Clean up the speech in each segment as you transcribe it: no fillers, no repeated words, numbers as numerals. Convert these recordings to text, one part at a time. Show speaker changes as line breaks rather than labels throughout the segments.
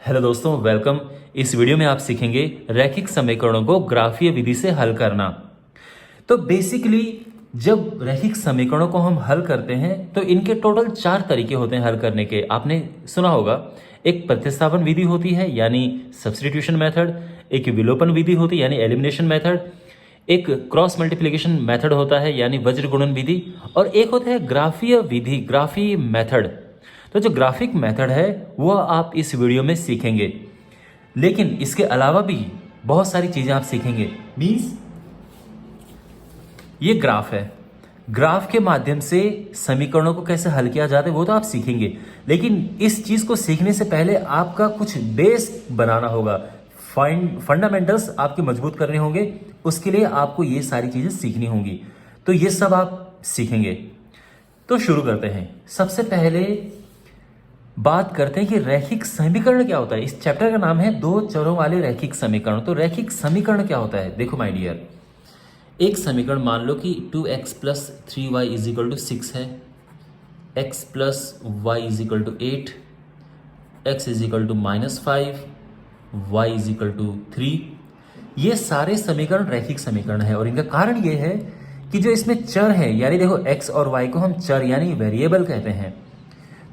Hello दोस्तों, welcome. इस video में आप सीखेंगे रैखिक समीकरणों को ग्राफीय विधि से हल करना। तो बेसिकली जब रैखिक समीकरणों को हम हल करते हैं तो इनके टोटल 4 तरीके होते हैं हल करने के। आपने सुना होगा, एक प्रतिस्थापन विधि होती है यानी सब्स्टिट्यूशन मेथड, एक विलोपन विधि होती है यानी एलिमिनेशन मेथड, एक क्रॉस मल्टीप्लिकेशन मेथड होता है यानी वज्र गुणन विधि, और एक होता है ग्राफीय विधि, ग्राफी मेथड। तो जो ग्राफिक मेथड है वह आप इस वीडियो में सीखेंगे, लेकिन इसके अलावा भी बहुत सारी चीजें आप सीखेंगे। मीन्स ये ग्राफ है, ग्राफ के माध्यम से समीकरणों को कैसे हल किया जाता है वो तो आप सीखेंगे, लेकिन इस चीज को सीखने से पहले आपका कुछ बेस बनाना होगा, फंडामेंटल्स आपके मजबूत करने होंगे। उसके लिए आपको ये सारी चीजें सीखनी होंगी, तो ये सब आप सीखेंगे। तो शुरू करते हैं। सबसे पहले बात करते हैं कि रैखिक समीकरण क्या होता है। इस चैप्टर का नाम है दो चरों वाले रैखिक समीकरण। तो रैखिक समीकरण क्या होता है, देखो माय डियर, एक समीकरण मान लो कि 2x plus 3y is equal to 6 है, x plus y is equal to 8, x is equal to -5, y is equal to 3। ये सारे समीकरण रैखिक समीकरण है, और इनका कारण ये है कि जो इसमें चर है, यानी देखो x और y को हम चर यानी वेरिएबल कहते हैं।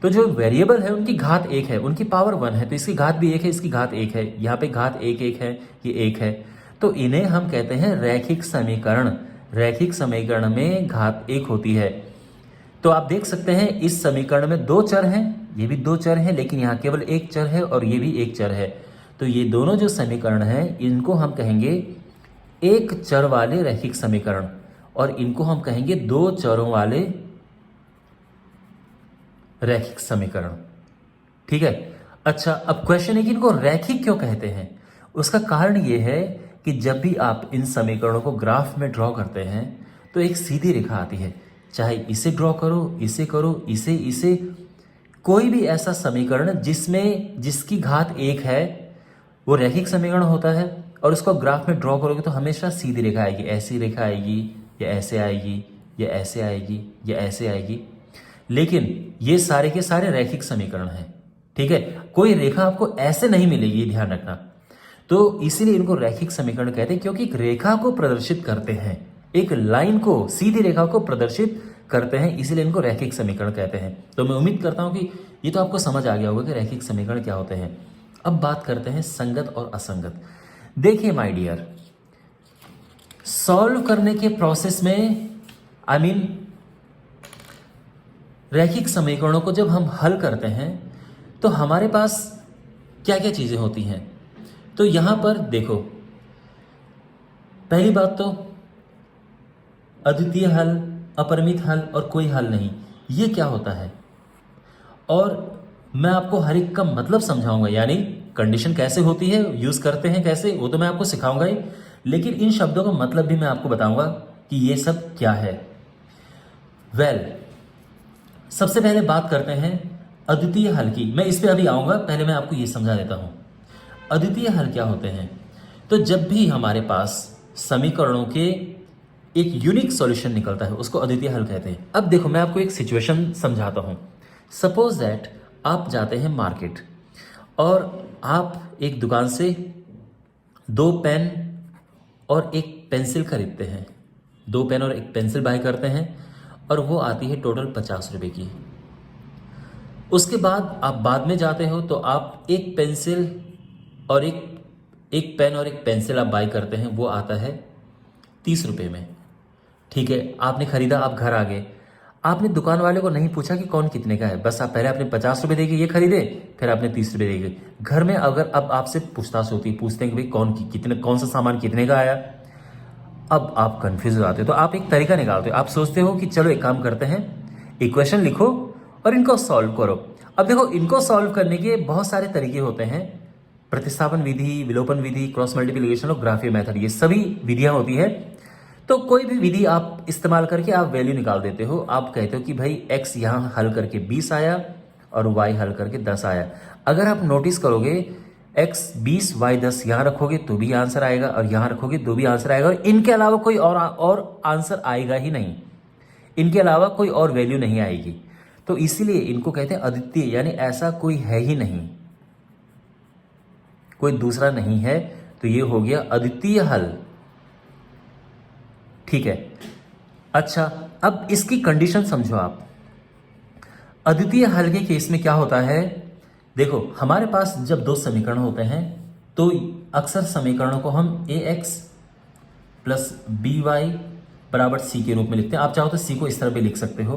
तो जो वेरिएबल है उनकी घात 1 है, उनकी पावर 1 है, तो इसकी घात भी 1 है, इसकी घात 1 है, यहाँ पे घात 1 है, ये 1 है। तो इन्हें हम कहते हैं रैखिक समीकरण। रैखिक समीकरण में घात 1 होती है। तो आप देख सकते हैं इस समीकरण में 2 चर हैं, ये भी 2 चर हैं, लेकिन यहाँ केवल 1 चर है और ये भी 1 चर है। तो ये दोनों जो समीकरण हैं इनको हम कहेंगे एक चर वाले रैखिक समीकरण, और इनको हम कहेंगे 2 चरों वाले रैखिक समीकरण। ठीक है। अच्छा, अब क्वेश्चन है कि इनको रैखिक क्यों कहते हैं। उसका कारण यह है कि जब भी आप इन समीकरणों को ग्राफ में ड्रॉ करते हैं तो एक सीधी रेखा आती है, चाहे इसे ड्रॉ करो, इसे करो, इसे कोई भी ऐसा समीकरण जिसकी घात 1 है वो रैखिक समीकरण होता है। और उसको ग्राफ में ड्रॉ करोगे तो हमेशा सीधी रेखा आएगी, ऐसी रेखा आएगी, या ऐसे आएगी, या ऐसे आएगी, या ऐसे आएगी। लेकिन ये सारे के सारे रैखिक समीकरण हैं। ठीक है, कोई रेखा आपको ऐसे नहीं मिलेगी, ध्यान रखना। तो इसीलिए इनको रैखिक समीकरण कहते हैं, क्योंकि एक रेखा को प्रदर्शित करते हैं, एक लाइन को, सीधी रेखा को प्रदर्शित करते हैं, इसीलिए इनको रैखिक समीकरण कहते हैं। तो मैं उम्मीद करता हूं कि ये तो आपको समझ आ गया होगा कि रैखिक समीकरण क्या होते हैं। अब बात करते हैं संगत और असंगत। देखिए माय डियर, सॉल्व करने के प्रोसेस में रैखिक समीकरणों को जब हम हल करते हैं तो हमारे पास क्या क्या चीजें होती हैं। तो यहां पर देखो, पहली बात तो अद्वितीय हल, अपरिमित हल और कोई हल नहीं, ये क्या होता है। और मैं आपको हर एक का मतलब समझाऊंगा, यानी कंडीशन कैसे होती है, यूज करते हैं कैसे, वो तो मैं आपको सिखाऊंगा ही, लेकिन इन शब्दों का मतलब भी मैं आपको बताऊंगा कि ये सब क्या है। सबसे पहले बात करते हैं अद्वितीय हल की। मैं इस पे अभी आऊंगा, पहले मैं आपको ये समझा देता हूं अद्वितीय हल क्या होते हैं। तो जब भी हमारे पास समीकरणों के एक यूनिक सॉल्यूशन निकलता है उसको अद्वितीय हल कहते हैं। अब देखो, मैं आपको एक सिचुएशन समझाता हूं। सपोज दैट आप जाते हैं मार्केट और आप एक दुकान से 2 पेन और एक पेंसिल खरीदते हैं। 2 पेन और एक पेंसिल बाय करते हैं और वो आती है टोटल 50 रुपए की। उसके बाद आप बाद में जाते हो तो आप एक पेंसिल और एक पेन और एक पेंसिल आप बाय करते हैं, वो आता है 30 रुपए में। ठीक है, आपने खरीदा, आप घर आ गए, आपने दुकान वाले को नहीं पूछा कि कौन कितने का है, बस आप पहले आपने 50 रुपए देके ये खरीदे, फिर आपने 30 रुपए देके। घर में अगर अब आपसे पूछताछ होती, पूछते हैं कि भाई कौन सा सामान कितने का आया, अब आप कंफ्यूज हो जाते हो। तो आप एक तरीका निकालते हो, आप सोचते हो कि चलो एक काम करते हैं, इक्वेशन लिखो और इनको सॉल्व करो। अब देखो, इनको सॉल्व करने के बहुत सारे तरीके होते हैं, प्रतिस्थापन विधि, विलोपन विधि, क्रॉस मल्टीप्लिकेशन और ग्राफीय मेथड, ये सभी विधियां होती है। तो कोई भी विधि आप इस्तेमाल करके आप वैल्यू निकाल देते हो। आप कहते हो कि भाई x यहाँ हल करके 20 आया और y हल करके 10 आया। अगर आप नोटिस करोगे, x 20 y 10 यहाँ रखोगे तो भी आंसर आएगा, और यहाँ रखोगे तो भी आंसर आएगा, और इनके अलावा कोई और आंसर आएगा ही नहीं, इनके अलावा कोई और वैल्यू नहीं आएगी। तो इसीलिए इनको कहते हैं अद्वितीय, यानी ऐसा कोई है ही नहीं। कोई दूसरा नहीं है, तो ये हो गया अद्वितीय हल। ठीक है। अच्छा, अब इसकी कंडीशन समझो आप। अद्वितीय हल के केस में क्या होता है, देखो हमारे पास जब दो समीकरण होते हैं तो अक्सर समीकरणों को हम ए एक्स प्लस बी वाई बराबर सी के रूप में लिखते हैं। आप चाहो तो सी को इस तरह भी लिख सकते हो।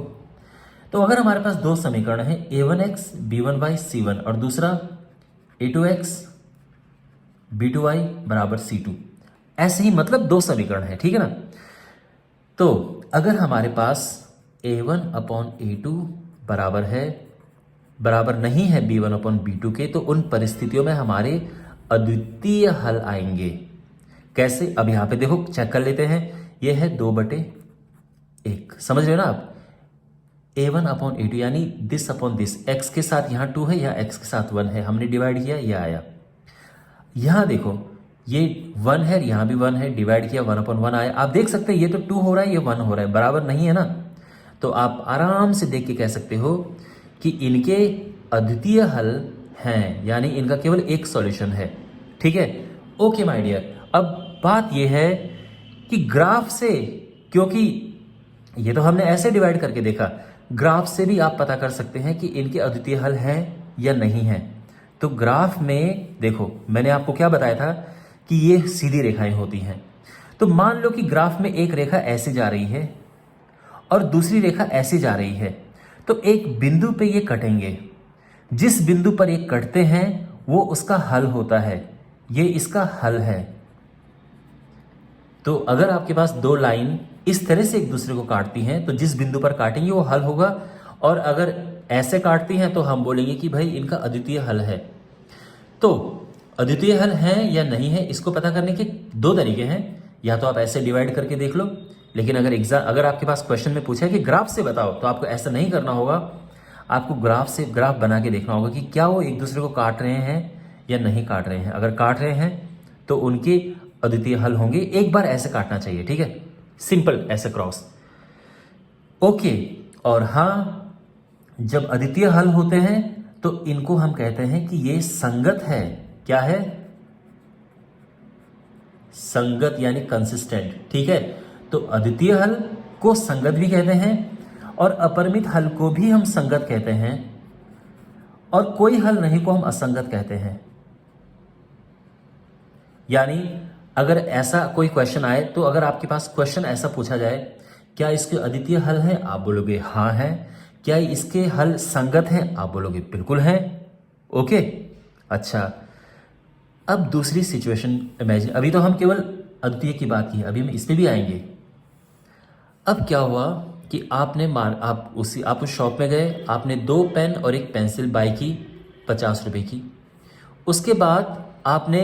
तो अगर हमारे पास दो समीकरण है a one x b one y c one और दूसरा a two x b two y बराबर सी टू, ऐसे ही मतलब दो समीकरण है, ठीक है ना। तो अगर हमारे पास A one upon A two बराबर नहीं है B one upon B two के, तो उन परिस्थितियों में हमारे अद्वितीय हल आएंगे। कैसे, अब यहां पे देखो चेक कर लेते हैं। ये है 2/1, समझ रहे हो ना आप। ए वन अपॉन ए टू यानी दिस अपॉन दिस, एक्स के साथ यहां 2 है, यहाँ एक्स के साथ 1 है, हमने डिवाइड किया, ये आया। यहां देखो ये 1 है, यहां भी 1 है, डिवाइड किया 1/1 आया। आप देख सकते हैं ये तो 2 हो रहा है, ये 1 हो रहा है, बराबर नहीं है ना। तो आप आराम से देख के कह सकते हो कि इनके अद्वितीय हल हैं, यानी इनका केवल एक सॉल्यूशन है। ठीक है, ओके माय डियर। अब बात यह है कि ग्राफ से, क्योंकि ये तो हमने ऐसे डिवाइड करके देखा, ग्राफ से भी आप पता कर सकते हैं कि इनके अद्वितीय हल हैं या नहीं हैं। तो ग्राफ में देखो मैंने आपको क्या बताया था कि ये सीधी रेखाएं होती हैं। तो मान लो कि ग्राफ में एक रेखा ऐसे जा रही है और दूसरी रेखा ऐसे जा रही है, तो एक बिंदु पे ये कटेंगे। जिस बिंदु पर ये कटते हैं वो उसका हल होता है, ये इसका हल है। तो अगर आपके पास दो लाइन इस तरह से एक दूसरे को काटती हैं तो जिस बिंदु पर काटेंगे वो हल होगा, और अगर ऐसे काटती हैं तो हम बोलेंगे कि भाई इनका अद्वितीय हल है। तो अद्वितीय हल है या नहीं है इसको पता करने के दो तरीके हैं, या तो आप ऐसे डिवाइड करके देख लो, लेकिन अगर आपके पास क्वेश्चन में पूछा है कि ग्राफ से बताओ, तो आपको ऐसा नहीं करना होगा। आपको ग्राफ बना के देखना होगा कि क्या वो एक दूसरे को काट रहे हैं या नहीं काट रहे हैं। अगर काट रहे हैं तो उनके अद्वितीय हल होंगे। एक बार ऐसे काटना चाहिए, ठीक है, सिंपल ऐसे क्रॉस। ओके, और हाँ, जब अद्वितीय हल होते हैं तो इनको हम कहते हैं कि ये संगत है। क्या है? संगत यानी कंसिस्टेंट। ठीक है, तो अद्वितीय हल को संगत भी कहते हैं और अपरिमित हल को भी हम संगत कहते हैं, और कोई हल नहीं को हम असंगत कहते हैं। यानी अगर ऐसा कोई क्वेश्चन आए, तो अगर आपके पास क्वेश्चन ऐसा पूछा जाए, क्या इसके अद्वितीय हल है, आप बोलोगे हाँ है। क्या इसके हल संगत हैं, आप बोलोगे बिल्कुल है। ओके, अच्छा, अब दूसरी सिचुएशन इमेजिन। अभी तो हम केवल अद्वितीय की बात की, अभी हम इस पे भी आएंगे। अब क्या हुआ कि आप उस शॉप में गए, आपने 2 पेन और 1 पेंसिल बाय की 50 रुपए की। उसके बाद आपने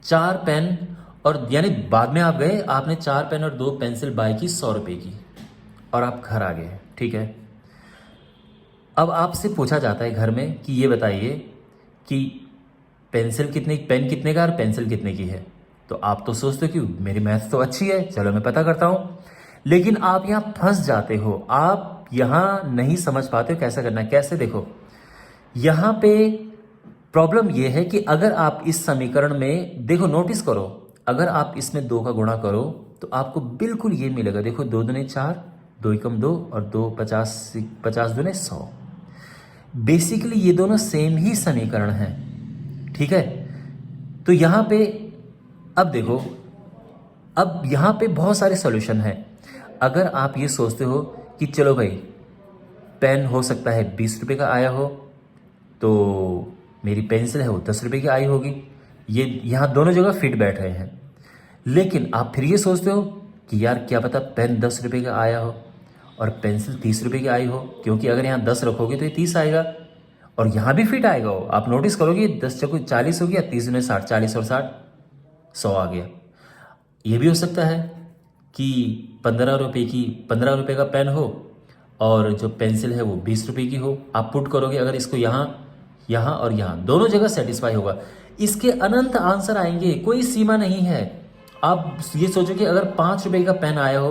4 पेन और यानी बाद में आप गए, आपने 4 पेन और 2 पेंसिल बाय की 100 रुपए की, और आप घर आ गए। ठीक है, अब आपसे पूछा जाता है घर में कि ये बताइए कि पेन कितने का और पेंसिल कितने की है। तो आप तो सोचते हो कि मेरी मैथ तो अच्छी है, चलो मैं पता करता हूं। लेकिन आप यहां फंस जाते हो, आप यहां नहीं समझ पाते हो कैसे करना है। कैसे? देखो, यहां पे प्रॉब्लम यह है कि अगर आप इस समीकरण में देखो, नोटिस करो, अगर आप इसमें 2 का गुणा करो तो आपको बिल्कुल ये मिलेगा। देखो, 2 दूने 4, 2 एकम 2 और 2 50 दूने 100। बेसिकली ये दोनों सेम ही समीकरण हैं। ठीक है, तो यहां पे अब देखो, अब यहां पे बहुत सारे सॉल्यूशन हैं। अगर आप ये सोचते हो कि चलो भाई, पेन हो सकता है 20 रुपए का आया हो, तो मेरी पेंसिल है वो 10 रुपए की आई होगी, ये यहां दोनों जगह फिट बैठ रहे हैं। लेकिन आप फिर ये सोचते हो कि यार क्या पता पेन 10 रुपए का आया हो और पेंसिल 30 रुपए की आई हो, क्योंकि अगर यहाँ 10 रखोगे तो ये 30 आएगा और यहाँ भी फिट आएगा। वो आप नोटिस करोगे 10 चौको 40 हो गया, 30 दूने 60, 40 और 60 100 आ गया। ये भी हो सकता है कि 15 रुपए का पेन हो और जो पेंसिल है वो 20 रुपए की हो। आप पुट करोगे, अगर इसको यहाँ और यहाँ दोनों जगह सेटिस्फाई होगा। इसके अनंत आंसर आएंगे, कोई सीमा नहीं है। आप ये सोचो कि अगर 5 रुपए का पेन आया हो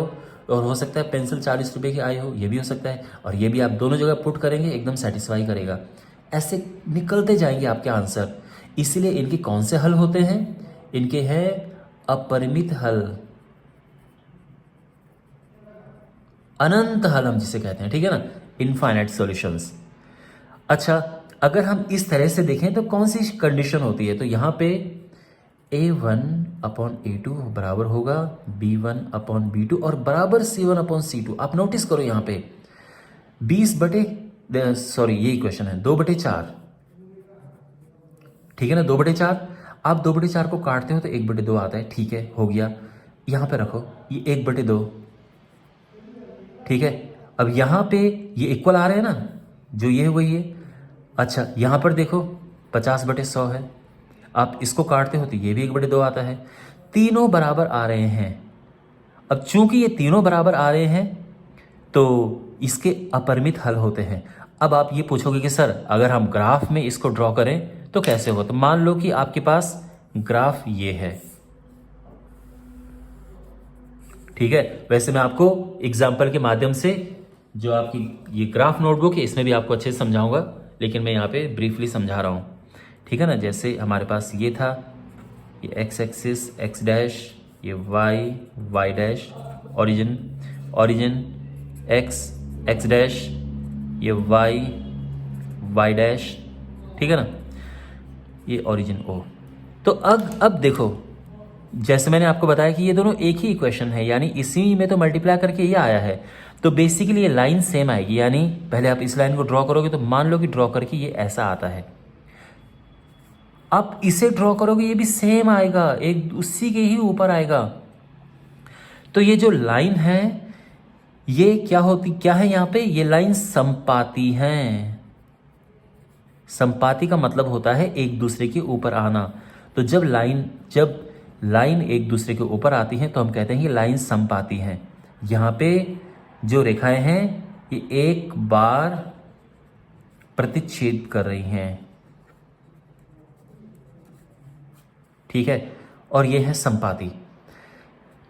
और हो सकता है पेंसिल 40 रुपए की आई हो, ये भी हो सकता है, और ये भी आप दोनों जगह पुट करेंगे एकदम सेटिस्फाई करेगा। ऐसे निकलते जाएंगे आपके आंसर। इसलिए इनके कौन से हल होते हैं? इनके हैं अपरिमित हल, अनंत हल हम जिसे कहते हैं, ठीक है ना, इनफाइनाइट सॉल्यूशंस। अच्छा, अगर हम इस तरह से देखें तो कौन सी कंडीशन होती है? तो यहाँ पे a1/a2 बराबर होगा b1/b2 और बराबर c1/c2। आप नोटिस करो यहाँ पे 20/, ये इक्वेशन है 2/4, ठीक है ना, 2/4। आप 2/4 को काटते हो तो 1/2 आता है, ठीक है, हो गया। यहाँ पे रखो ये 1/2, ठीक है। अब यहाँ पे ये इक्वल आ रहे हैं ना, जो ये है वही है। अच्छा, यहाँ पर देखो 50/100 है, आप इसको काटते हो तो ये भी 1/2 आता है, तीनों बराबर आ रहे हैं। अब चूंकि ये तीनों बराबर आ रहे हैं तो इसके अपरिमित हल होते हैं। अब आप ये पूछोगे कि सर अगर हम ग्राफ में इसको ड्रॉ करें तो कैसे हो? तो मान लो कि आपके पास ग्राफ ये है, ठीक है। वैसे मैं आपको एग्जाम्पल के माध्यम से जो आपकी ये ग्राफ नोटबुक है इसमें भी आपको अच्छे से समझाऊंगा, लेकिन मैं यहाँ पे ब्रीफली समझा रहा हूँ, ठीक है ना। जैसे हमारे पास ये था, ये एक्स एक्सिस एक्स डैश, ये y y dash, origin origin x x dash, ये वाई वाई डैश, ठीक है ना, ये ओरिजिन ओ। तो अब देखो, जैसे मैंने आपको बताया कि ये दोनों एक ही इक्वेशन है, यानी इसी में तो मल्टीप्लाई करके ये आया है, तो बेसिकली ये लाइन सेम आएगी। यानी पहले आप इस लाइन को ड्रॉ करोगे तो मान लो कि ड्रॉ करके ये ऐसा आता है, आप इसे ड्रॉ करोगे ये भी सेम आएगा, एक उसी के ही ऊपर आएगा। तो ये जो लाइन है ये क्या है यहाँ पे? ये लाइन संपाती है। संपाती का मतलब होता है एक दूसरे के ऊपर आना। तो जब लाइन एक दूसरे के ऊपर आती है तो हम कहते हैं ये लाइन संपाती है। यहाँ पे जो रेखाएं हैं ये एक बार प्रतिच्छेद कर रही हैं, ठीक है, और ये है संपाती।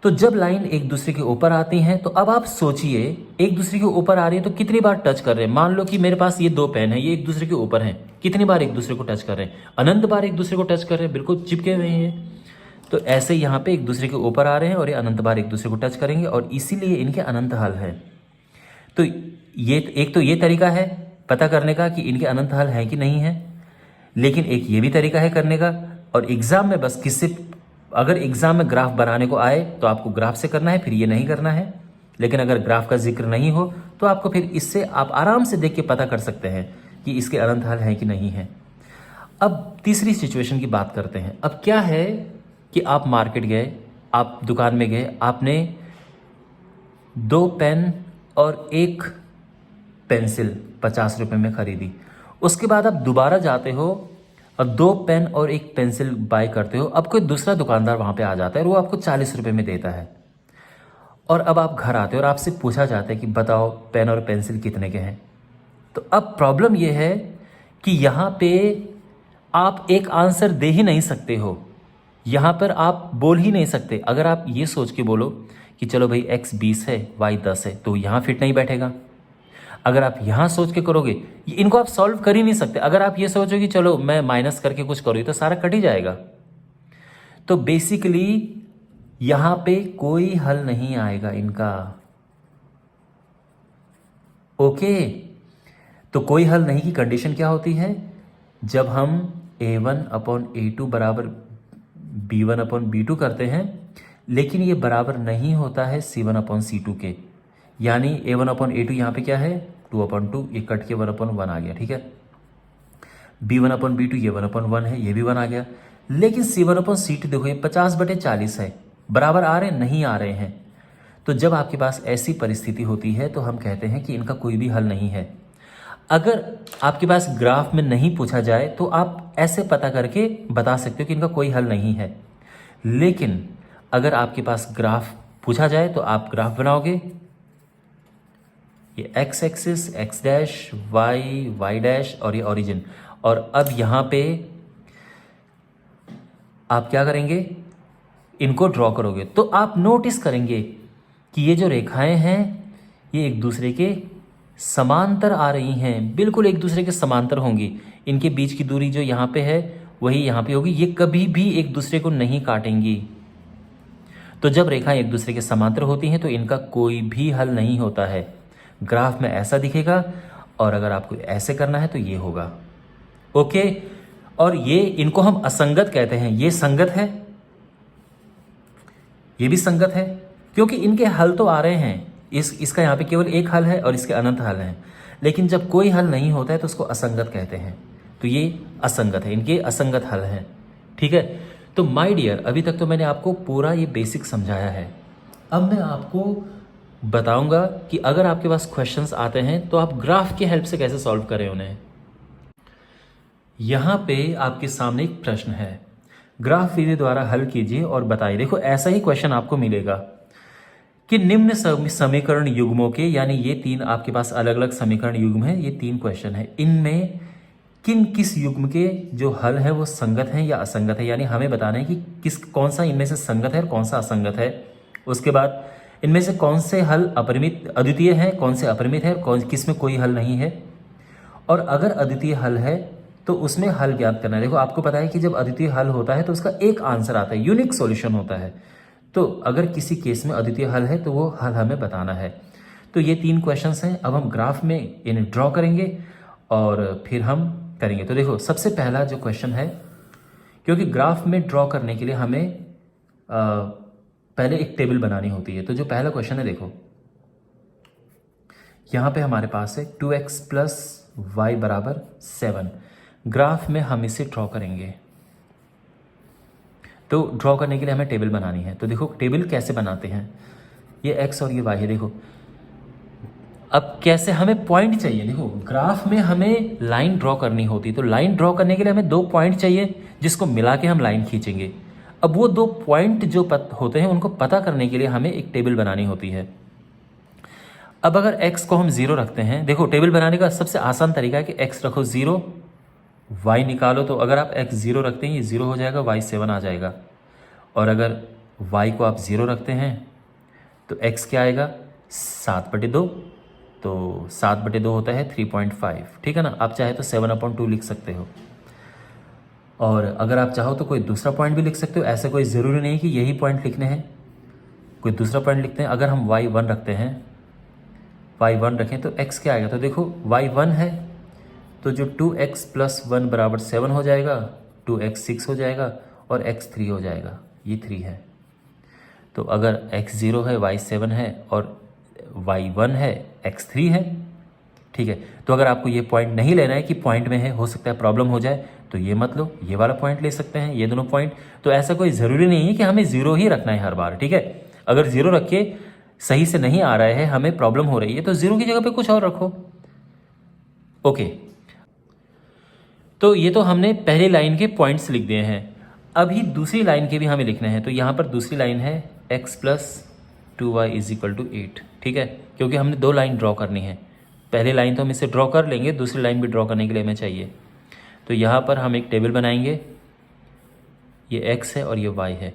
तो जब लाइन एक दूसरे के ऊपर आती हैं तो अब आप सोचिए, एक दूसरे के ऊपर आ रही है तो कितनी बार टच कर रहे हैं? मान लो कि मेरे पास ये दो पेन है, ये एक दूसरे के ऊपर हैं, कितनी बार एक दूसरे को टच कर रहे हैं? अनंत बार एक दूसरे को टच कर रहे हैं, बिल्कुल चिपके हुए हैं। तो ऐसे यहाँ पे एक दूसरे के ऊपर आ रहे हैं और ये अनंत बार एक दूसरे को टच करेंगे और इसीलिए इनके अनंत हल है। तो ये तरीका है पता करने का कि इनके अनंत हल है कि नहीं है, लेकिन एक ये भी तरीका है करने का। और एग्जाम में बस अगर एग्जाम में ग्राफ बनाने को आए तो आपको ग्राफ से करना है, फिर ये नहीं करना है। लेकिन अगर ग्राफ का जिक्र नहीं हो तो आपको फिर इससे आप आराम से देख के पता कर सकते हैं कि इसके अनंत हल है कि नहीं है। अब तीसरी सिचुएशन की बात करते हैं। अब क्या है कि आप मार्केट गए, आप दुकान में गए, आपने 2 पेन और 1 पेंसिल 50 रुपए में खरीदी। उसके बाद आप दोबारा जाते हो और 2 पेन और 1 पेंसिल बाय करते हो। अब कोई दूसरा दुकानदार वहां पे आ जाता है और वो आपको 40 रुपए में देता है। और अब आप घर आते हो और आपसे पूछा जाता है कि बताओ पेन और पेंसिल कितने के हैं। तो अब प्रॉब्लम यह है कि यहाँ पे आप एक आंसर दे ही नहीं सकते हो, यहाँ पर आप बोल ही नहीं सकते। अगर आप ये सोच के बोलो कि चलो भाई x 20 है y 10 है तो यहाँ फिट नहीं बैठेगा। अगर आप यहाँ सोच के करोगे, इनको आप सॉल्व कर ही नहीं सकते। अगर आप ये सोचो कि चलो मैं माइनस करके कुछ करूँ तो सारा कट ही जाएगा। तो बेसिकली यहाँ पे कोई हल नहीं आएगा इनका। ओके, तो कोई हल नहीं की कंडीशन क्या होती है? जब हम a1/a2 बराबर b1/b2 करते हैं, लेकिन ये बराबर नहीं होता है c1/c2 के। यानी a1/a2 यहाँ पे क्या है 2/2, ये कट के 1/1 आ गया, ठीक है। b1/b2 ये 1/1 है, ये भी 1 आ गया। लेकिन c1/c2 देखो ये 50/40 है, बराबर आ रहे हैं नहीं आ रहे हैं। तो जब आपके पास ऐसी परिस्थिति होती है तो हम कहते हैं कि इनका कोई भी हल नहीं है। अगर आपके पास ग्राफ में नहीं पूछा जाए तो आप ऐसे पता करके बता सकते हो कि इनका कोई हल नहीं है। लेकिन अगर आपके पास ग्राफ पूछा जाए तो आप ग्राफ बनाओगे, ये x axis x dash, y y dash और ये ओरिजिन। और अब यहाँ पे आप क्या करेंगे, इनको ड्रॉ करोगे तो आप नोटिस करेंगे कि ये जो रेखाएं हैं ये एक दूसरे के समांतर आ रही हैं, बिल्कुल एक दूसरे के समांतर होंगी। इनके बीच की दूरी जो यहाँ पे है वही यहाँ पे होगी। ये कभी भी एक दूसरे को नहीं काटेंगी। तो जब रेखाएं एक दूसरे के समांतर होती हैं तो इनका कोई भी हल नहीं होता है। ग्राफ में ऐसा दिखेगा और अगर आपको ऐसे करना है तो ये होगा। ओके, और ये इनको हम असंगत कहते हैं। ये संगत है, ये भी संगत है, क्योंकि इनके हल तो आ रहे हैं। इसका यहाँ पे केवल एक हल है और इसके अनंत हल हैं, लेकिन जब कोई हल नहीं होता है तो उसको असंगत कहते हैं। तो ये असंगत है, इनके असंगत हल हैं। ठीक है, तो माय डियर, अभी तक तो मैंने आपको पूरा ये बेसिक समझाया है। अब मैं आपको बताऊंगा कि अगर आपके पास क्वेश्चंस आते हैं तो आप ग्राफ की हेल्प से कैसे सॉल्व करें उन्हें। यहां पे आपके सामने एक प्रश्न है, ग्राफ विधि द्वारा हल कीजिए और बताइए। देखो ऐसा ही क्वेश्चन आपको मिलेगा कि निम्न समीकरण युग्मों के, यानी ये तीन आपके पास अलग अलग समीकरण युग्म है, ये तीन क्वेश्चन है, इनमें किस युग्म के जो हल है वो संगत है या असंगत है, यानी हमें बताना है कि कौन सा इनमें से संगत है और कौन सा असंगत है। उसके बाद इनमें से कौन से हल अपरिमित अद्वितीय हैं, कौन से अपरिमित है, किस में कोई हल नहीं है। और अगर अद्वितीय हल है तो उसमें हल ज्ञात करना है। देखो आपको पता है कि जब अद्वितीय हल होता है तो उसका एक आंसर आता है, यूनिक सॉल्यूशन होता है। तो अगर किसी केस में अद्वितीय हल है तो वो हल हमें बताना है। तो ये तीन क्वेश्चंस हैं। अब हम ग्राफ में इन्हें ड्रॉ करेंगे और फिर हम करेंगे। तो देखो सबसे पहला जो क्वेश्चन है, क्योंकि ग्राफ में ड्रॉ करने के लिए हमें पहले एक टेबल बनानी होती है। तो जो पहला क्वेश्चन है, देखो यहाँ पे हमारे पास है 2x प्लस वाई बराबर 7। ग्राफ में हम इसे ड्रॉ करेंगे। तो ड्रॉ करने के लिए हमें टेबल बनानी है। तो देखो टेबल कैसे बनाते हैं, ये x और ये y है। देखो अब कैसे, हमें पॉइंट चाहिए। देखो ग्राफ में हमें लाइन ड्रॉ करनी होती है, तो लाइन ड्रॉ करने के लिए हमें 2 पॉइंट चाहिए जिसको मिला के हम लाइन खींचेंगे। अब वो 2 पॉइंट जो होते हैं उनको पता करने के लिए हमें एक टेबल बनानी होती है। अब अगर x को हम 0 रखते हैं, देखो टेबल बनाने का सबसे आसान तरीका है कि x रखो 0, y निकालो। तो अगर आप x 0 रखते हैं ये 0 हो जाएगा, y 7 आ जाएगा। और अगर y को आप 0 रखते हैं तो x क्या आएगा, 7/2। तो 7/2 होता है 3.5, ठीक है ना। आप चाहे तो 7/2 लिख सकते हो, और अगर आप चाहो तो कोई दूसरा पॉइंट भी लिख सकते हो। ऐसा कोई ज़रूरी नहीं कि यही पॉइंट लिखने हैं, कोई दूसरा पॉइंट लिखते हैं। अगर हम y1 रखते हैं, y1 रखें तो x क्या आएगा। तो देखो y1 है तो जो 2x प्लस 1 बराबर 7 हो जाएगा, 2x 6 हो जाएगा और x 3 हो जाएगा, ये 3 है। तो अगर x 0 है, y 7 है और y1 है, x 3 है, ठीक है। तो अगर आपको ये पॉइंट नहीं लेना है कि पॉइंट में है, हो सकता है प्रॉब्लम हो जाए, तो ये मत लो, ये वाला पॉइंट ले सकते हैं, ये दोनों पॉइंट। तो ऐसा कोई ज़रूरी नहीं है कि हमें 0 ही रखना है हर बार, ठीक है। अगर 0 रख के सही से नहीं आ रहा है, हमें प्रॉब्लम हो रही है, तो 0 की जगह पे कुछ और रखो। ओके, तो ये तो हमने पहली लाइन के पॉइंट्स लिख दिए हैं। अभी दूसरी लाइन के भी हमें लिखने हैं। तो यहाँ पर दूसरी लाइन है x plus 2y is equal to 8, ठीक है, क्योंकि हमने 2 लाइन ड्रॉ करनी है। पहली लाइन तो हम इसे ड्रॉ कर लेंगे, दूसरी लाइन भी ड्रॉ करने के लिए हमें चाहिए। तो यहाँ पर हम एक टेबल बनाएंगे, ये x है और ये y है।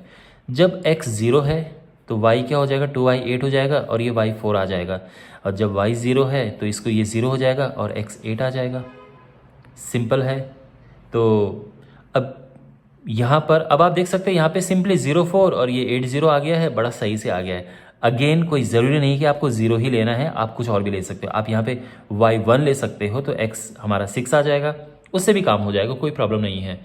जब x 0 है तो y क्या हो जाएगा, 2y 8 हो जाएगा और ये y 4 आ जाएगा। और जब y 0 है तो इसको ये 0 हो जाएगा और x 8 आ जाएगा। सिंपल है। तो अब यहाँ पर अब आप देख सकते हैं यहाँ पे सिंपली 0 4 और ये 8 0 आ गया है, बड़ा सही से आ गया है। अगेन कोई ज़रूरी नहीं कि आपको 0 ही लेना है, आप कुछ और भी ले सकते हो। आप यहाँ पे y1 ले सकते हो तो x हमारा 6 आ जाएगा, उससे भी काम हो जाएगा, कोई प्रॉब्लम नहीं है।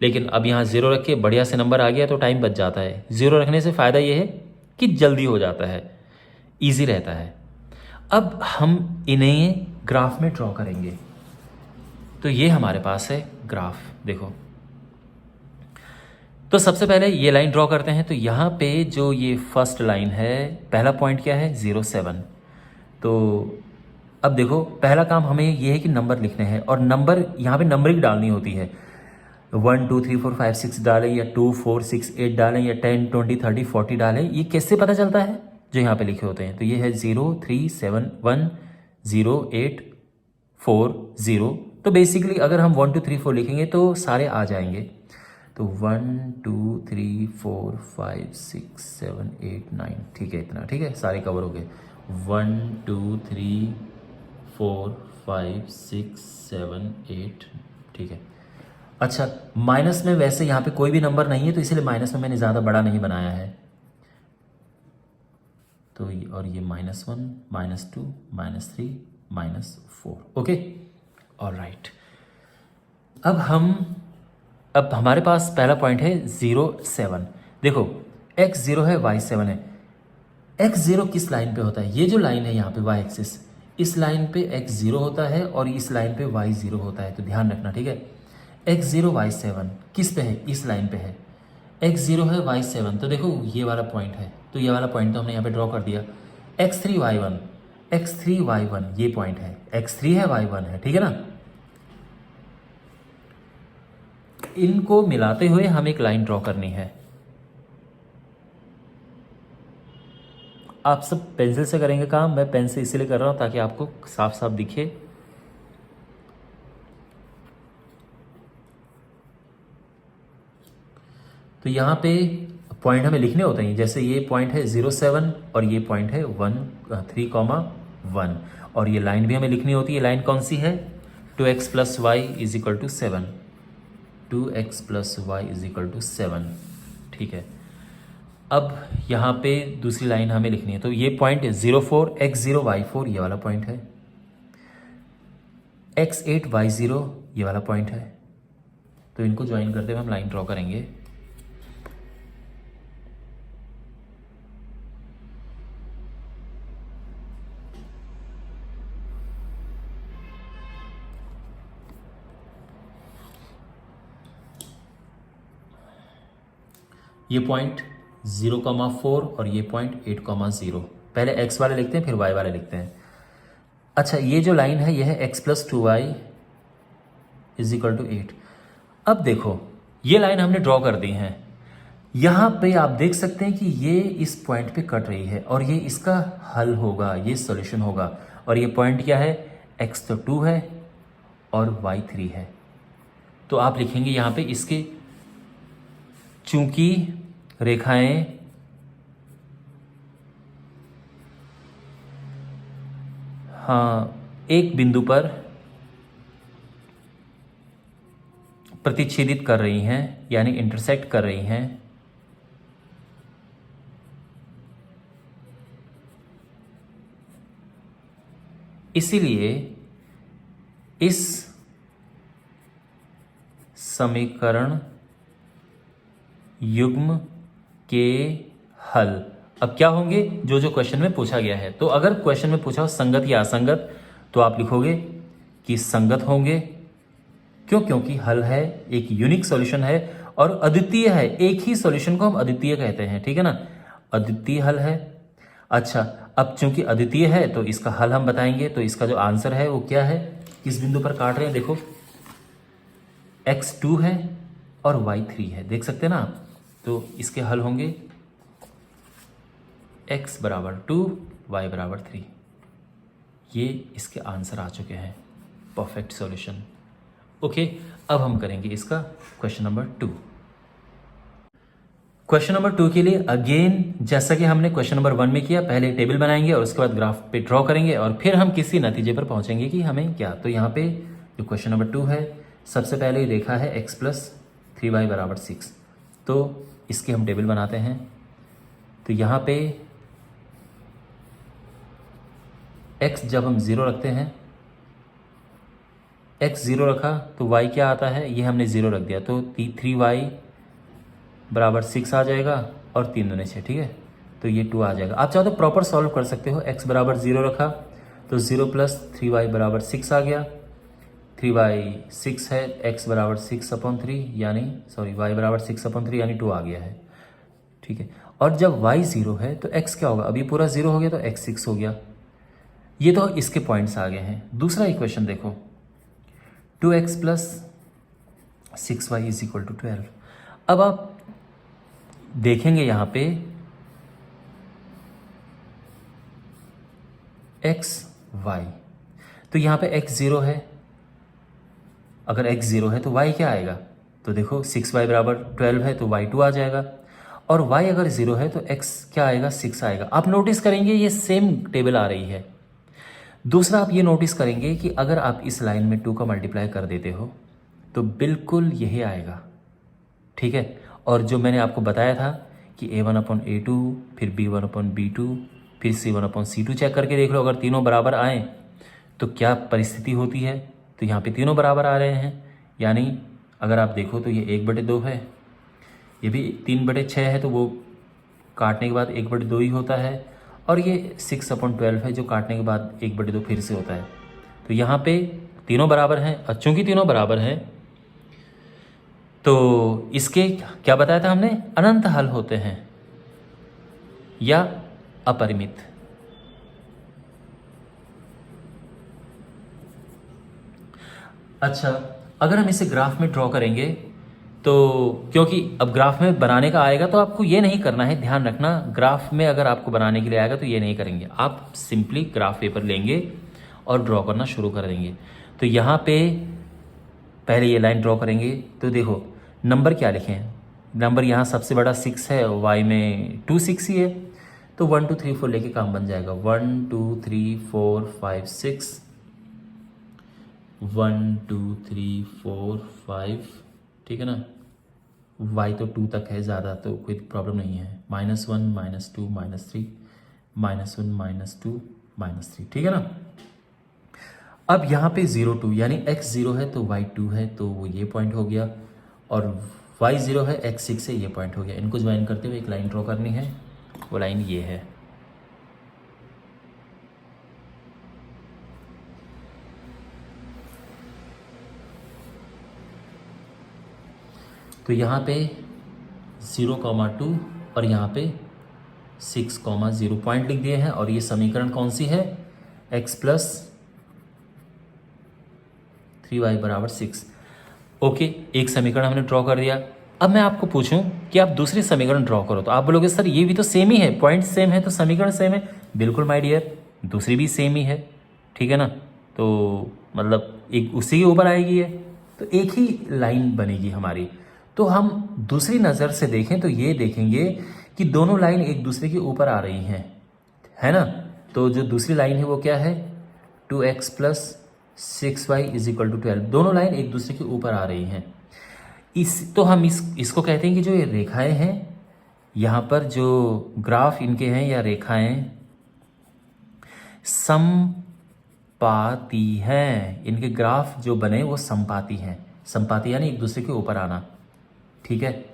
लेकिन अब यहाँ 0 रख के बढ़िया से नंबर आ गया तो टाइम बच जाता है। 0 रखने से फ़ायदा ये है कि जल्दी हो जाता है, ईजी रहता है। अब हम इन्हें ग्राफ में ड्रॉ करेंगे। तो ये हमारे पास है ग्राफ, देखो। तो सबसे पहले ये लाइन ड्रॉ करते हैं। तो यहाँ पे जो ये फर्स्ट लाइन है, पहला पॉइंट क्या है, 0 7। तो अब देखो पहला काम हमें ये है कि नंबर लिखने हैं, और नंबर यहाँ पे नंबरिंग डालनी होती है। 1 2 3 4 5 6 डालें या 2 4 6 8 डालें या 10 20 30 40 डालें, ये कैसे पता चलता है, जो यहाँ पे लिखे होते हैं। तो ये है 0 3 7 1 0 8 4 0। तो बेसिकली अगर हम 1 2 3 4 लिखेंगे तो सारे आ जाएंगे। तो 1 2 3 4 5 6 7 8 9, ठीक है, इतना ठीक है, सारे कवर हो गए। 1 2 3 4 5 6 7 8, ठीक है। अच्छा, माइनस में वैसे यहाँ पे कोई भी नंबर नहीं है तो इसलिए माइनस में मैंने ज़्यादा बड़ा नहीं बनाया है। तो और ये -1, -2, -3, -4, ओके, ऑलराइट। अब हमारे पास पहला पॉइंट है 0, 7। देखो x0 है, y7 है। x0 किस लाइन पे होता है? ये जो लाइन है यहाँ पे y एक्सिस, इस लाइन पे x0 होता है और इस लाइन पे y0 होता है, तो ध्यान रखना, ठीक है। x0 y7 किस पे है? इस लाइन पे है। x0 है, y7, तो देखो ये वाला पॉइंट है, तो ये वाला पॉइंट तो हमने यहाँ पे ड्रॉ कर दिया। x3 y1, x3 y1 ये पॉइंट है, x3 है, y1 है, ठीक है ना। इनको मिलाते हुए हम एक लाइन ड्रॉ करनी है। आप सब पेंसिल से करेंगे काम, मैं पेन से इसीलिए कर रहा हूं ताकि आपको साफ साफ दिखे। तो यहाँ पे पॉइंट हमें लिखने होते हैं, जैसे ये पॉइंट है 0, 7 और ये पॉइंट है 3, 1 और ये लाइन भी हमें लिखनी होती है। लाइन कौन सी है? 2x + y = 7, 2x + y = 7, ठीक है। अब यहाँ पे दूसरी लाइन हमें लिखनी है, तो ये पॉइंट 0, 4, x0 y4 ये वाला पॉइंट है, x8 y0 ये वाला पॉइंट है। तो इनको ज्वाइन करते हुए हम लाइन ड्रॉ करेंगे। ये पॉइंट 0,4 और ये पॉइंट 8,0। पहले x वाले लिखते हैं फिर y वाले लिखते हैं। अच्छा, ये जो लाइन है ये है x + 2y = 8। अब देखो ये लाइन हमने ड्रॉ कर दी है। यहाँ पे आप देख सकते हैं कि ये इस पॉइंट पे कट रही है और ये इसका हल होगा, ये सॉल्यूशन होगा। और ये पॉइंट क्या है? x तो 2 है और y 3 है। तो आप लिखेंगे यहाँ पे इसके, चूंकि रेखाएं एक बिंदु पर प्रतिच्छेदित कर रही हैं, यानी इंटरसेक्ट कर रही हैं, इसीलिए इस समीकरण युग्म के हल अब क्या होंगे? जो जो क्वेश्चन में पूछा गया है। तो अगर क्वेश्चन में पूछा हो संगत या असंगत, तो आप लिखोगे कि संगत होंगे। क्यों? क्योंकि हल है, एक यूनिक सॉल्यूशन है और अद्वितीय है। एक ही सॉल्यूशन को हम अद्वितीय कहते हैं, ठीक है ना। अद्वितीय हल है। अच्छा, अब चूंकि अद्वितीय है तो इसका हल हम बताएंगे। तो इसका जो आंसर है वो क्या है? किस बिंदु पर काट रहे हैं? देखो x2 है और y3 है, देख सकते हैं ना आप। तो इसके हल होंगे x = 2, y = 3। ये इसके आंसर आ चुके हैं, परफेक्ट सॉल्यूशन। ओके, अब हम करेंगे इसका क्वेश्चन नंबर 2। क्वेश्चन नंबर 2 के लिए अगेन जैसा कि हमने क्वेश्चन नंबर 1 में किया, पहले टेबल बनाएंगे और उसके बाद ग्राफ पे ड्रॉ करेंगे और फिर हम किसी नतीजे पर पहुंचेंगे कि हमें क्या। तो यहाँ पे जो क्वेश्चन नंबर 2 है, सबसे पहले रेखा है x + 3y = 6। तो इसकी हम टेबल बनाते हैं। तो यहाँ पे x जब हम 0 रखते हैं, x 0 रखा तो y क्या आता है? ये हमने 0 रख दिया, तो 3y = 6 आ जाएगा और 3 दूने 6, ठीक है। तो ये 2 आ जाएगा। आप चाहो तो प्रॉपर सॉल्व कर सकते हो। x = 0 रखा तो 0 + 3y = 6 आ गया। 3y 6 है, x = 6/3 यानी y = 6/3 यानी 2 आ गया है, ठीक है। और जब y 0 है तो x क्या होगा? अभी पूरा 0 हो गया तो x 6 हो गया। ये तो इसके पॉइंट्स आ गए हैं। दूसरा इक्वेशन देखो, 2x + 6y = 12। अब आप देखेंगे यहाँ पे x y, तो यहाँ पे x 0 है। अगर x 0 है तो y क्या आएगा? तो देखो 6y = 12 है तो y 2 आ जाएगा। और y अगर 0 है तो x क्या आएगा? 6 आएगा। आप नोटिस करेंगे ये सेम टेबल आ रही है। दूसरा आप ये नोटिस करेंगे कि अगर आप इस लाइन में 2 का मल्टीप्लाई कर देते हो तो बिल्कुल यही आएगा, ठीक है। और जो मैंने आपको बताया था कि A1/A2, फिर B1/B2, फिर C1/C2 चेक करके देख लो, अगर तीनों बराबर आए तो क्या परिस्थिति होती है। तो यहाँ पे तीनों बराबर आ रहे हैं, यानी अगर आप देखो तो ये 1/2 है, ये भी 3/6 है, तो वो काटने के बाद 1/2 ही होता है। और ये 6/12 है जो काटने के बाद 1/2 फिर से होता है। तो यहाँ पे तीनों बराबर हैं, और चूंकि तीनों बराबर हैं तो इसके क्या बताया था हमने, अनंत हल होते हैं या अपरिमित। अच्छा, अगर हम इसे ग्राफ में ड्रॉ करेंगे तो, क्योंकि अब ग्राफ में बनाने का आएगा तो आपको ये नहीं करना है, ध्यान रखना, ग्राफ में अगर आपको बनाने के लिए आएगा तो ये नहीं करेंगे, आप सिंपली ग्राफ पेपर लेंगे और ड्रॉ करना शुरू कर देंगे। तो यहाँ पे पहले ये लाइन ड्रॉ करेंगे, तो देखो नंबर क्या लिखे हैं, नंबर यहाँ सबसे बड़ा 6 है, वाई में 2 6 ही है, तो 1 2 3 4 लेके काम बन जाएगा। 1 2 3 4 5 6, 1 2 3 4 5, ठीक है ना। y तो 2 तक है, ज़्यादा तो कोई प्रॉब्लम नहीं है। -1 -2 -3, -1 -2 -3, ठीक है ना। अब यहाँ पे 0 2, यानी x 0 है तो y 2 है, तो वो ये पॉइंट हो गया, और y 0 है, x 6 है, ये पॉइंट हो गया। इनको ज्वाइन करते हुए एक लाइन ड्रॉ करनी है, वो लाइन ये है। तो यहाँ पे 0,2 और यहाँ पे 6,0 पॉइंट लिख दिए हैं, और ये समीकरण कौन सी है, x + 3y = 6। ओके, एक समीकरण हमने ड्रॉ कर दिया। अब मैं आपको पूछूं कि आप दूसरी समीकरण ड्रॉ करो, तो आप बोलोगे सर ये भी तो सेम ही है, पॉइंट सेम है तो समीकरण सेम है। बिल्कुल माय डियर, दूसरी भी सेम ही है, ठीक है ना। तो मतलब एक उसी के ऊपर आएगी है, तो एक ही लाइन बनेगी हमारी। तो हम दूसरी नज़र से देखें तो ये देखेंगे कि दोनों लाइन एक दूसरे के ऊपर आ रही हैं, है ना। तो जो दूसरी लाइन है वो क्या है, 2x + 6y = 12, दोनों लाइन एक दूसरे के ऊपर आ रही हैं। तो हम इसको कहते हैं कि जो ये रेखाएं हैं, यहाँ पर जो ग्राफ इनके हैं या रेखाएं समपाती हैं, इनके ग्राफ जो बने वो समपाती हैं। समपाती यानी एक दूसरे के ऊपर आना, ठीक है।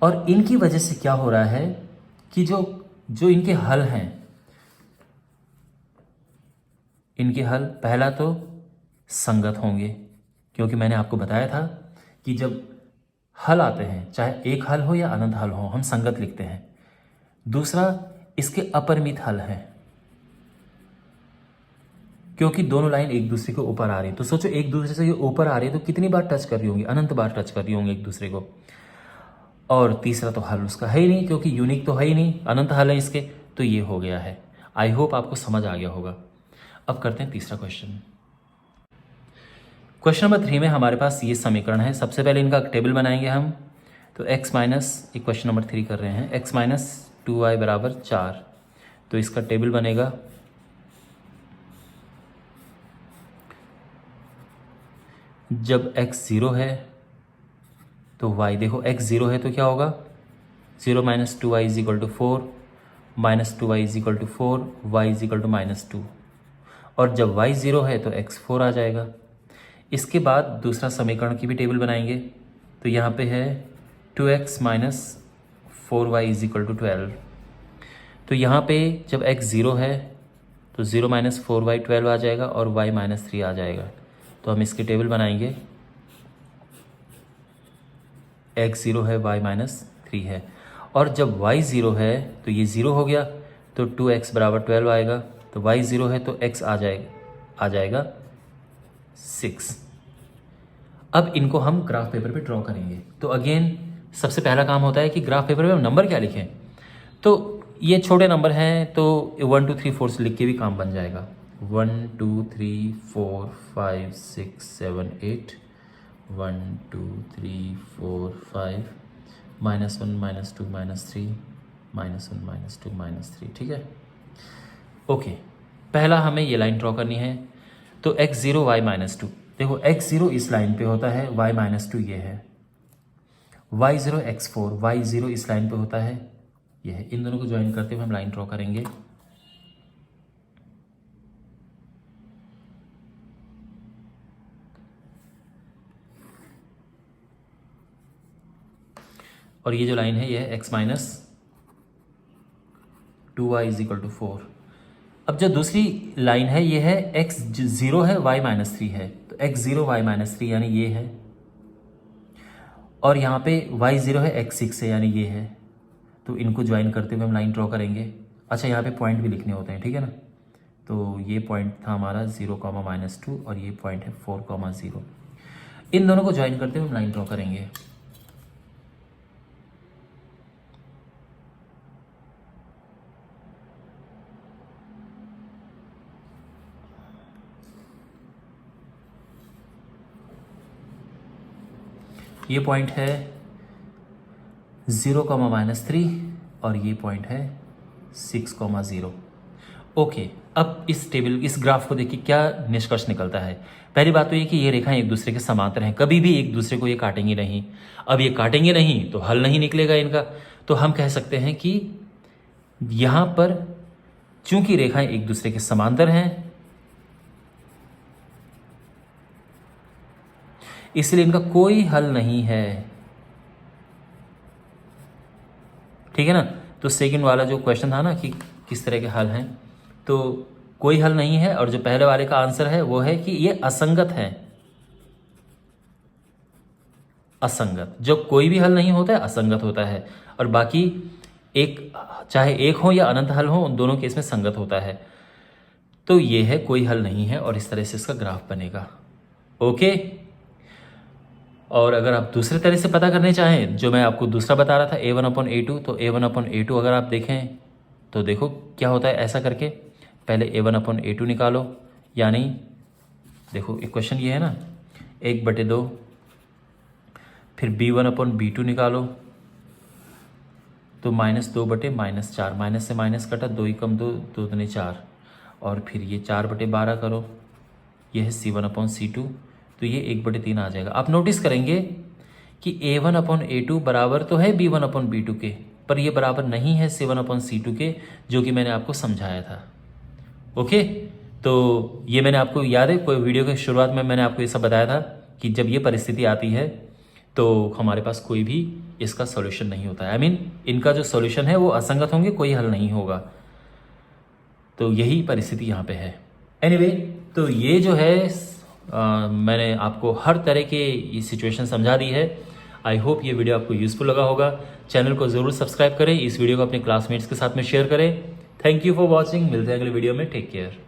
और इनकी वजह से क्या हो रहा है कि जो इनके हल हैं, इनके हल पहला तो संगत होंगे, क्योंकि मैंने आपको बताया था कि जब हल आते हैं, चाहे एक हल हो या अनंत हल हो, हम संगत लिखते हैं। दूसरा, इसके अपरिमित हल हैं, क्योंकि दोनों लाइन एक दूसरे के ऊपर आ रही है। तो सोचो एक दूसरे से ऊपर आ रही है तो कितनी बार टच कर रही होंगी, अनंत बार टच कर रही होंगी एक दूसरे को। और तीसरा तो हल उसका है ही नहीं, क्योंकि यूनिक तो है ही नहीं, अनंत हल है इसके, तो ये हो गया है। आई होप आपको समझ आ गया होगा। अब करते हैं तीसरा क्वेश्चन। क्वेश्चन नंबर 3 में हमारे पास ये समीकरण है। सबसे पहले इनका टेबल बनाएंगे हम। तो x माइनस, एक क्वेश्चन नंबर 3 कर रहे हैं, x - 2y = 4, तो इसका टेबल बनेगा जब x 0 है तो y, देखो x 0 है तो क्या होगा, 0 - 2y = 4, -2y = 4, y = -2, और जब y 0 है तो x 4 आ जाएगा। इसके बाद दूसरा समीकरण की भी टेबल बनाएंगे। तो यहाँ पे है 2x - 4y = 12, तो यहाँ पे जब x 0 है तो 0 - 4y 12 आ जाएगा, और y -3 आ जाएगा। तो हम इसकी टेबल बनाएंगे, x 0 है, y -3 है, और जब y 0 है तो ये 0 हो गया, तो 2x = 12 आएगा, तो y 0 है तो x आ जाएगा 6। अब इनको हम ग्राफ पेपर पे ड्रॉ करेंगे। तो अगेन सबसे पहला काम होता है कि ग्राफ पेपर पे हम नंबर क्या लिखें। तो ये छोटे नंबर हैं तो 1 2 3 4 से लिख के भी काम बन जाएगा। 1 2 3 4 5 6 7 8, 1 2 3 4 5, -1 -2 -3, -1 -2 -3, ठीक है। ओके, पहला हमें ये लाइन ड्रॉ करनी है। तो x 0 y -2, देखो x0 इस लाइन पे होता है, y-2 ये है, y0 x4, y0 इस लाइन पे होता है, ये है। इन दोनों को ज्वाइन करते हुए हम लाइन ड्रॉ करेंगे। और ये जो लाइन है ये है x-2y = 4। अब जो दूसरी लाइन है ये है x0 है, y-3 है, तो x0 y-3 यानी ये है, और यहाँ पे y0 है x6 है यानी ये है। तो इनको ज्वाइन करते हुए हम लाइन ड्रॉ करेंगे। अच्छा, यहाँ पे पॉइंट भी लिखने होते हैं, ठीक है ना। तो ये पॉइंट था हमारा 0, -2 और ये पॉइंट है 4, 0। इन दोनों को ज्वाइन करते हुए हम लाइन ड्रॉ करेंगे। ये पॉइंट है 0, -3 और ये पॉइंट है 6, 0। ओके, अब इस ग्राफ को देखिए क्या निष्कर्ष निकलता है। पहली बात तो ये कि ये रेखाएं एक दूसरे के समांतर हैं, कभी भी एक दूसरे को ये काटेंगे नहीं। अब ये काटेंगे नहीं तो हल नहीं निकलेगा इनका। तो हम कह सकते हैं कि यहां पर चूंकि रेखाएं एक दूसरे के समांतर हैं, इसलिए इनका कोई हल नहीं है, ठीक है ना। तो सेकंड वाला जो क्वेश्चन था ना कि किस तरह के हल हैं, तो कोई हल नहीं है। और जो पहले वाले का आंसर है वो है कि ये असंगत है। असंगत, जो कोई भी हल नहीं होता है असंगत होता है, और बाकी एक चाहे एक हो या अनंत हल हो, उन दोनों केस में संगत होता है। तो ये है कोई हल नहीं है, और इस तरह से इसका ग्राफ बनेगा। ओके, और अगर आप दूसरे तरह से पता करने चाहें, जो मैं आपको दूसरा बता रहा था a1/a2, तो a1/a2 अगर आप देखें तो देखो क्या होता है। ऐसा करके पहले a1/a2 निकालो, यानी देखो इक्वेशन ये है ना 1/2, फिर b1/b2 निकालो तो -2/-4, माइनस से माइनस कटा, 2 × 2 2 दूनी 4, और फिर ये 4/12 करो, ये है c1/c2, तो ये 1/3 आ जाएगा। आप नोटिस करेंगे कि a1/a2 बराबर तो है b1/b2 के, पर ये बराबर नहीं है c1/c2 के, जो कि मैंने आपको समझाया था। ओके, तो ये मैंने आपको याद है, कोई वीडियो के शुरुआत में मैंने आपको ये सब बताया था कि जब ये परिस्थिति आती है तो हमारे पास कोई भी इसका सॉल्यूशन नहीं होता है। I mean, इनका जो सॉल्यूशन है वो असंगत होंगे, कोई हल नहीं होगा। तो यही परिस्थिति यहाँ पे है। एनीवे, तो ये जो है मैंने आपको हर तरह के ये सिचुएशन समझा दी है। आई होप ये वीडियो आपको यूजफुल लगा होगा। चैनल को ज़रूर सब्सक्राइब करें, इस वीडियो को अपने क्लासमेट्स के साथ में शेयर करें। Thank you for watching. मिलते हैं अगले वीडियो में। Take care.